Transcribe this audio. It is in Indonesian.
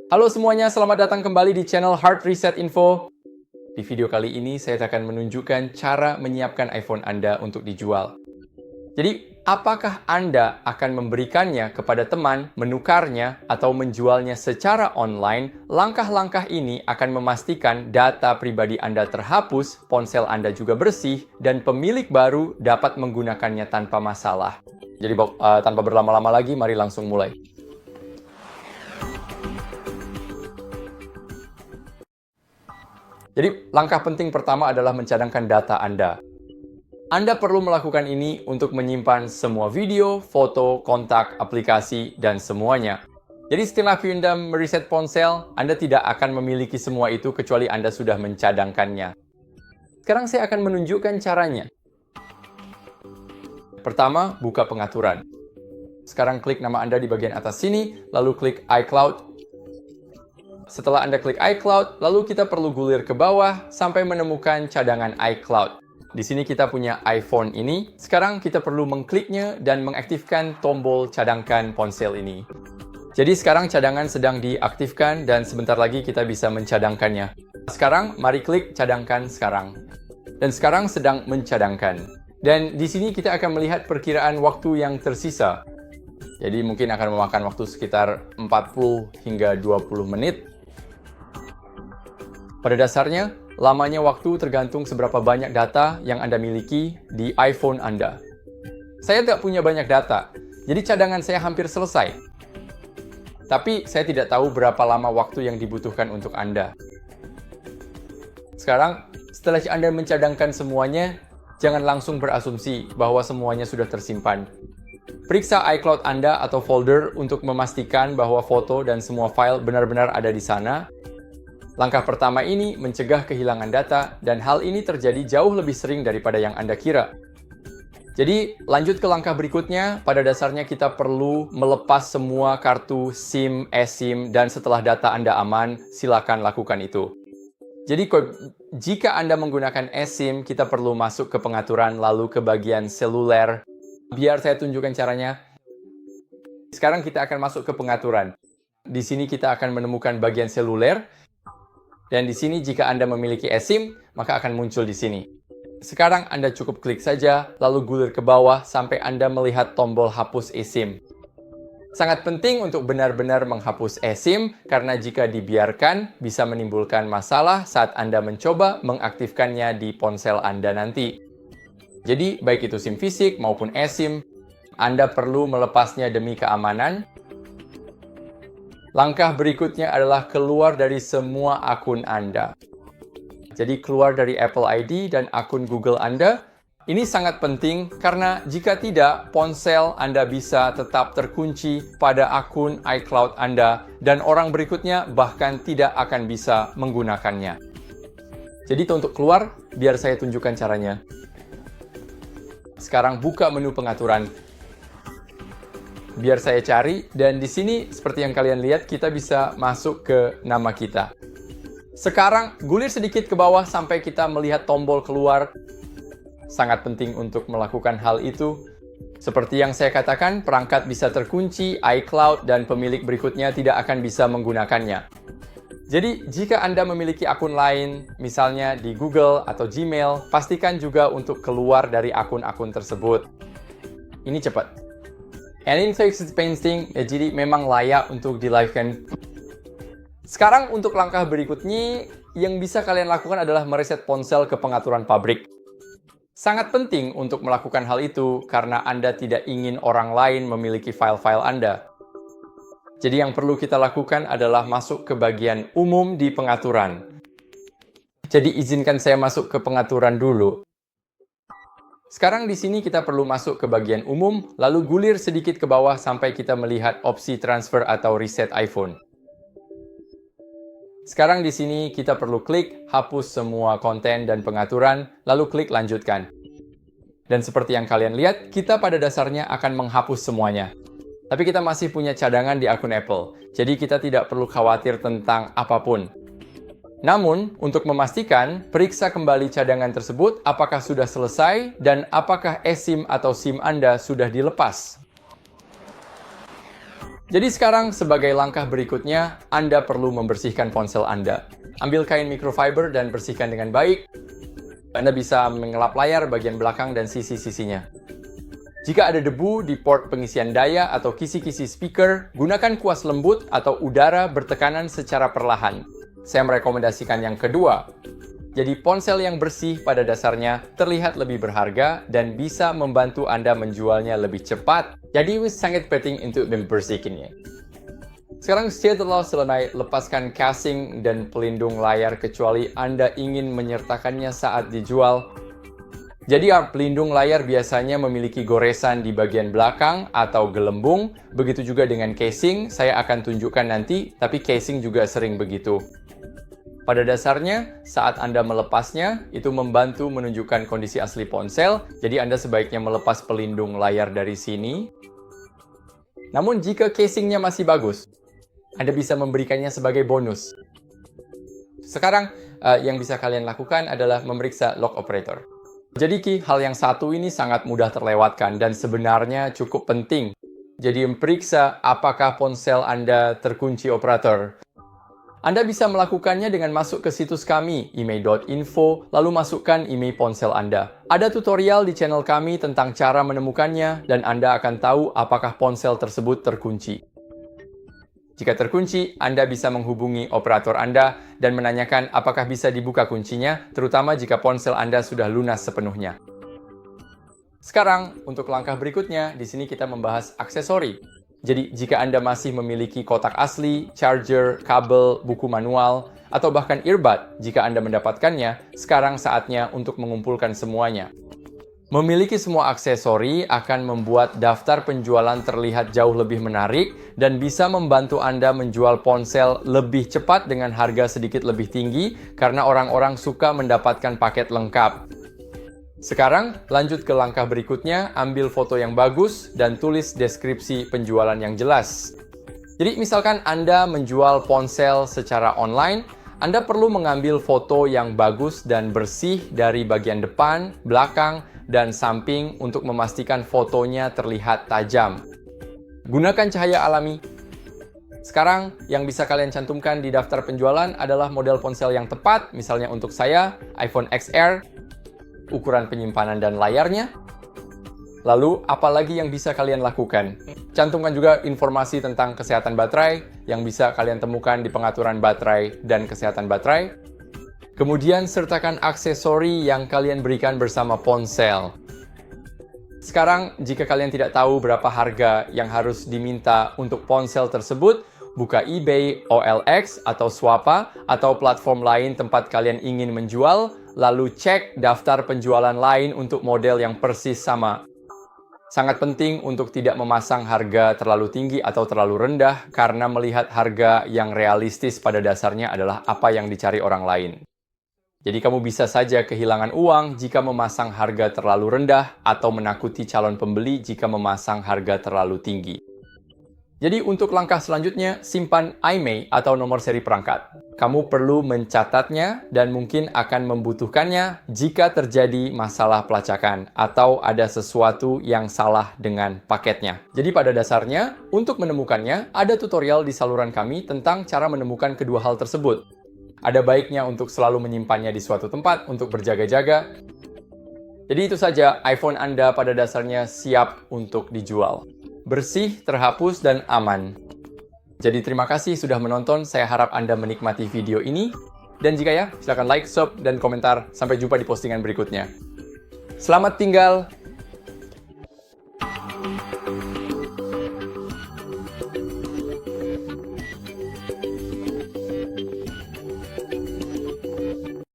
Halo semuanya, selamat datang kembali di channel Hard Reset Info. Di video kali ini, saya akan menunjukkan cara menyiapkan iPhone Anda untuk dijual. Jadi, apakah Anda akan memberikannya kepada teman, menukarnya, atau menjualnya secara online? Langkah-langkah ini akan memastikan data pribadi Anda terhapus, ponsel Anda juga bersih, dan pemilik baru dapat menggunakannya tanpa masalah. Jadi, tanpa berlama-lama lagi, mari langsung mulai. Jadi, langkah penting pertama adalah mencadangkan data Anda. Anda perlu melakukan ini untuk menyimpan semua video, foto, kontak, aplikasi, dan semuanya. Jadi setelah Anda mereset ponsel, Anda tidak akan memiliki semua itu kecuali Anda sudah mencadangkannya. Sekarang saya akan menunjukkan caranya. Pertama, buka pengaturan. Sekarang klik nama Anda di bagian atas sini, lalu klik iCloud. Setelah Anda klik iCloud, lalu kita perlu gulir ke bawah sampai menemukan cadangan iCloud. Di sini kita punya iPhone ini. Sekarang kita perlu mengkliknya dan mengaktifkan tombol cadangkan ponsel ini. Jadi sekarang cadangan sedang diaktifkan dan sebentar lagi kita bisa mencadangkannya. Sekarang mari klik cadangkan sekarang. Dan sekarang sedang mencadangkan. Dan di sini kita akan melihat perkiraan waktu yang tersisa. Jadi mungkin akan memakan waktu sekitar 40 hingga 20 menit. Pada dasarnya, lamanya waktu tergantung seberapa banyak data yang Anda miliki di iPhone Anda. Saya tidak punya banyak data, jadi cadangan saya hampir selesai. Tapi saya tidak tahu berapa lama waktu yang dibutuhkan untuk Anda. Sekarang, setelah Anda mencadangkan semuanya, jangan langsung berasumsi bahwa semuanya sudah tersimpan. Periksa iCloud Anda atau folder untuk memastikan bahwa foto dan semua file benar-benar ada di sana. Langkah pertama ini mencegah kehilangan data, dan hal ini terjadi jauh lebih sering daripada yang Anda kira. Jadi, lanjut ke langkah berikutnya. Pada dasarnya kita perlu melepas semua kartu SIM, eSIM, dan setelah data Anda aman, silakan lakukan itu. Jadi, jika Anda menggunakan eSIM, kita perlu masuk ke pengaturan, lalu ke bagian seluler. Biar saya tunjukkan caranya. Sekarang kita akan masuk ke pengaturan. Di sini kita akan menemukan bagian seluler. Dan di sini jika Anda memiliki eSIM, maka akan muncul di sini. Sekarang Anda cukup klik saja, lalu gulir ke bawah sampai Anda melihat tombol hapus eSIM. Sangat penting untuk benar-benar menghapus eSIM, karena jika dibiarkan, bisa menimbulkan masalah saat Anda mencoba mengaktifkannya di ponsel Anda nanti. Jadi, baik itu SIM fisik maupun eSIM, Anda perlu melepasnya demi keamanan. Langkah berikutnya adalah keluar dari semua akun Anda. Jadi keluar dari Apple ID dan akun Google Anda. Ini sangat penting karena jika tidak, ponsel Anda bisa tetap terkunci pada akun iCloud Anda dan orang berikutnya bahkan tidak akan bisa menggunakannya. Jadi untuk keluar, biar saya tunjukkan caranya. Sekarang buka menu pengaturan. Biar saya cari, dan di sini seperti yang kalian lihat, kita bisa masuk ke nama kita. Sekarang, gulir sedikit ke bawah sampai kita melihat tombol keluar. Sangat penting untuk melakukan hal itu. Seperti yang saya katakan, perangkat bisa terkunci, iCloud, dan pemilik berikutnya tidak akan bisa menggunakannya. Jadi, jika Anda memiliki akun lain, misalnya di Google atau Gmail, pastikan juga untuk keluar dari akun-akun tersebut. Ini cepat. And in fix painting, jadi memang layak untuk di-live-kan. Sekarang untuk langkah berikutnya, yang bisa kalian lakukan adalah mereset ponsel ke pengaturan pabrik. Sangat penting untuk melakukan hal itu karena Anda tidak ingin orang lain memiliki file-file Anda. Jadi yang perlu kita lakukan adalah masuk ke bagian umum di pengaturan. Jadi izinkan saya masuk ke pengaturan dulu. Sekarang di sini kita perlu masuk ke bagian umum, lalu gulir sedikit ke bawah sampai kita melihat opsi transfer atau reset iPhone. Sekarang di sini kita perlu klik hapus semua konten dan pengaturan, lalu klik lanjutkan. Dan seperti yang kalian lihat, kita pada dasarnya akan menghapus semuanya. Tapi kita masih punya cadangan di akun Apple, jadi kita tidak perlu khawatir tentang apapun. Namun, untuk memastikan, periksa kembali cadangan tersebut apakah sudah selesai dan apakah eSIM atau SIM Anda sudah dilepas. Jadi sekarang sebagai langkah berikutnya, Anda perlu membersihkan ponsel Anda. Ambil kain microfiber dan bersihkan dengan baik. Anda bisa mengelap layar bagian belakang dan sisi-sisinya. Jika ada debu di port pengisian daya atau kisi-kisi speaker, gunakan kuas lembut atau udara bertekanan secara perlahan. Saya merekomendasikan yang kedua. Jadi ponsel yang bersih pada dasarnya terlihat lebih berharga dan bisa membantu Anda menjualnya lebih cepat. Jadi sangat penting untuk membersihkannya. Sekarang setelah selesai, lepaskan casing dan pelindung layar kecuali Anda ingin menyertakannya saat dijual. Jadi pelindung layar biasanya memiliki goresan di bagian belakang atau gelembung. Begitu juga dengan casing, saya akan tunjukkan nanti, tapi casing juga sering begitu. Pada dasarnya, saat Anda melepasnya, itu membantu menunjukkan kondisi asli ponsel, jadi Anda sebaiknya melepas pelindung layar dari sini. Namun jika casingnya masih bagus, Anda bisa memberikannya sebagai bonus. Sekarang, yang bisa kalian lakukan adalah memeriksa lock operator. Jadi hal yang satu ini sangat mudah terlewatkan dan sebenarnya cukup penting. Jadi periksa apakah ponsel Anda terkunci operator. Anda bisa melakukannya dengan masuk ke situs kami, imei.info, lalu masukkan email ponsel Anda. Ada tutorial di channel kami tentang cara menemukannya, dan Anda akan tahu apakah ponsel tersebut terkunci. Jika terkunci, Anda bisa menghubungi operator Anda dan menanyakan apakah bisa dibuka kuncinya, terutama jika ponsel Anda sudah lunas sepenuhnya. Sekarang, untuk langkah berikutnya, di sini kita membahas aksesori. Jadi, jika Anda masih memiliki kotak asli, charger, kabel, buku manual, atau bahkan earbud, jika Anda mendapatkannya, sekarang saatnya untuk mengumpulkan semuanya. Memiliki semua aksesori akan membuat daftar penjualan terlihat jauh lebih menarik dan bisa membantu Anda menjual ponsel lebih cepat dengan harga sedikit lebih tinggi karena orang-orang suka mendapatkan paket lengkap. Sekarang, lanjut ke langkah berikutnya, ambil foto yang bagus dan tulis deskripsi penjualan yang jelas. Jadi, misalkan Anda menjual ponsel secara online, Anda perlu mengambil foto yang bagus dan bersih dari bagian depan, belakang, dan samping untuk memastikan fotonya terlihat tajam. Gunakan cahaya alami. Sekarang, yang bisa kalian cantumkan di daftar penjualan adalah model ponsel yang tepat, misalnya untuk saya, iPhone XR, ukuran penyimpanan dan layarnya. Lalu, apalagi yang bisa kalian lakukan? Cantumkan juga informasi tentang kesehatan baterai yang bisa kalian temukan di pengaturan baterai dan kesehatan baterai. Kemudian, sertakan aksesori yang kalian berikan bersama ponsel. Sekarang, jika kalian tidak tahu berapa harga yang harus diminta untuk ponsel tersebut, buka eBay, OLX, atau Swappa, atau platform lain tempat kalian ingin menjual, lalu cek daftar penjualan lain untuk model yang persis sama. Sangat penting untuk tidak memasang harga terlalu tinggi atau terlalu rendah, karena melihat harga yang realistis pada dasarnya adalah apa yang dicari orang lain. Jadi kamu bisa saja kehilangan uang jika memasang harga terlalu rendah, atau menakuti calon pembeli jika memasang harga terlalu tinggi. Jadi untuk langkah selanjutnya, simpan IMEI atau nomor seri perangkat. Kamu perlu mencatatnya dan mungkin akan membutuhkannya jika terjadi masalah pelacakan atau ada sesuatu yang salah dengan paketnya. Jadi pada dasarnya, untuk menemukannya, ada tutorial di saluran kami tentang cara menemukan kedua hal tersebut. Ada baiknya untuk selalu menyimpannya di suatu tempat untuk berjaga-jaga. Jadi itu saja, iPhone Anda pada dasarnya siap untuk dijual. Bersih, terhapus, dan aman. Jadi terima kasih sudah menonton, saya harap Anda menikmati video ini. Dan jika ya, silakan like, sub, dan komentar. Sampai jumpa di postingan berikutnya. Selamat tinggal!